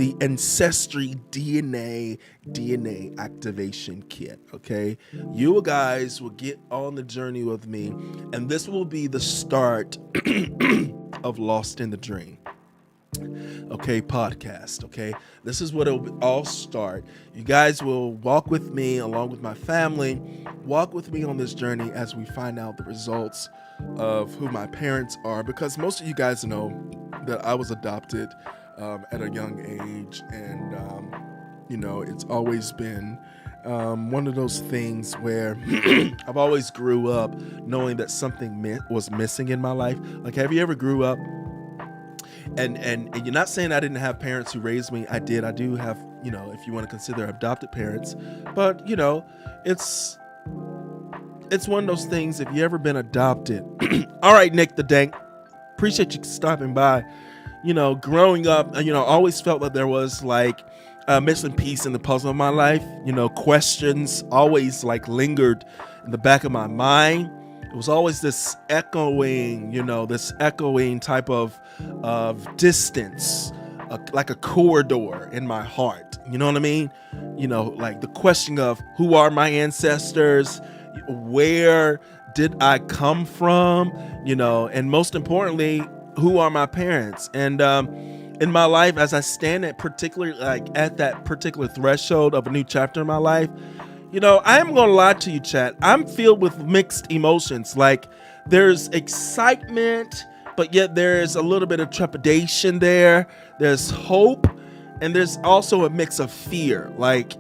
the ancestry DNA activation kit. Okay, you guys will get on the journey with me, and this will be the start of Lost in the Dream. Okay, podcast. Okay, this is what it'll all start. You guys will walk with me along with my family, walk with me on this journey as we find out the results of who my parents are, because most of you guys know that I was adopted at a young age, and it's always been one of those things where I've always grew up knowing that something was missing in my life. Like, have you ever grew up and you're not saying I didn't have parents who raised me? I did. I do have, if you want to consider adopted parents, but it's one of those things. If you ever been adopted, all right, Nick the Dank, appreciate you stopping by. Growing up, always felt that there was like a missing piece in the puzzle of my life. Questions always like lingered in the back of my mind. It was always this echoing type of distance, like a corridor in my heart. You know what I mean? Like the question of who are my ancestors? Where did I come from? And most importantly, who are my parents? And in my life, as I stand at that particular threshold of a new chapter in my life, I am gonna lie to you, chat. I'm filled with mixed emotions. Like, there's excitement, but yet there's a little bit of trepidation there. There's hope, and there's also a mix of fear. Like,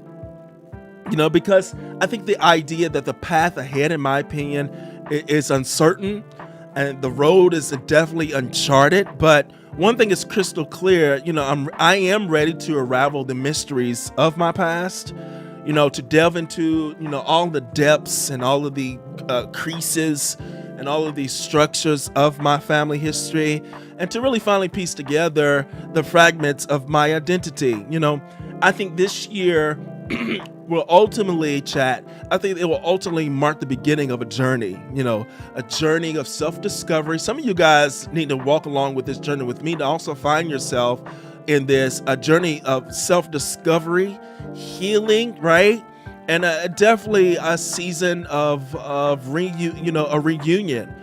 because I think the idea that the path ahead, in my opinion, is uncertain, and the road is definitely uncharted. But one thing is crystal clear. I am ready to unravel the mysteries of my past. To delve into, all the depths and all of the creases and all of these structures of my family history, and to really finally piece together the fragments of my identity. I think this year will ultimately, I think it will ultimately mark the beginning of a journey, a journey of self-discovery. Some of you guys need to walk along with this journey with me to also find yourself in this a journey of self-discovery, healing, right? And definitely a season of a reunion.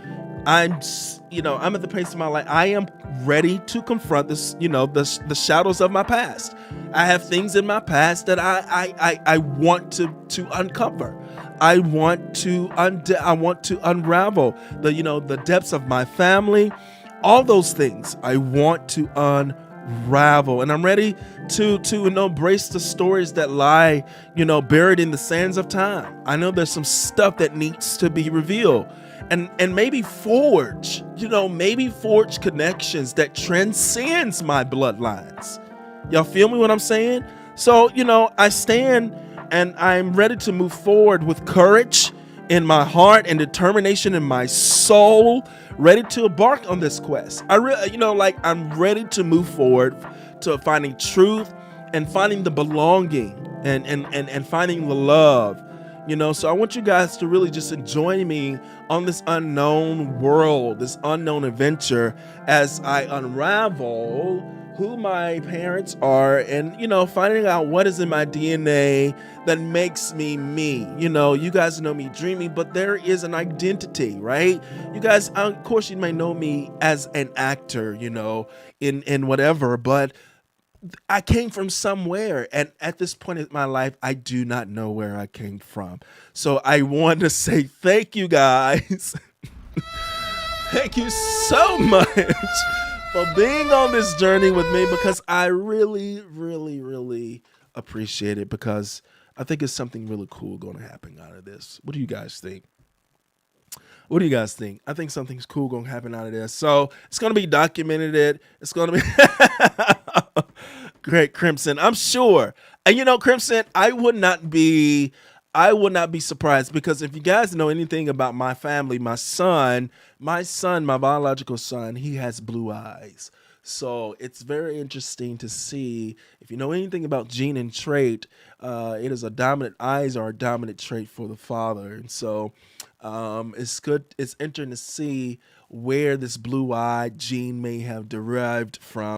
I'm at the place of my life. I am ready to confront this, the shadows of my past. I have things in my past that I want to uncover. I want to unravel the depths of my family. All those things I want to unravel, and I'm ready to embrace the stories that lie, buried in the sands of time. I know there's some stuff that needs to be revealed, and maybe forge connections that transcends my bloodlines. Y'all feel me what I'm saying? So, I stand and I'm ready to move forward with courage in my heart and determination in my soul, ready to embark on this quest. I'm ready to move forward to finding truth and finding the belonging and finding the love. So I want you guys to really just join me on this unknown world, this unknown adventure, as I unravel who my parents are, and finding out what is in my DNA that makes me me. You guys know me dreaming, but there is an identity, right? You guys, of course, you may know me as an actor, in whatever, but I came from somewhere, and at this point in my life, I do not know where I came from. So I want to say thank you guys. Thank you so much for being on this journey with me, because I really, really, really appreciate it, because I think it's something really cool going to happen out of this. What do you guys think? What do you guys think? I think something's cool going to happen out of this. So it's going to be documented. It's going to be great, Crimson. I'm sure. And Crimson, I would not be surprised, because if you guys know anything about my family, my biological son, he has blue eyes. So it's very interesting to see, if you know anything about gene and trait, it is eyes are a dominant trait for the father. And so it's interesting to see where this blue-eyed gene may have derived from.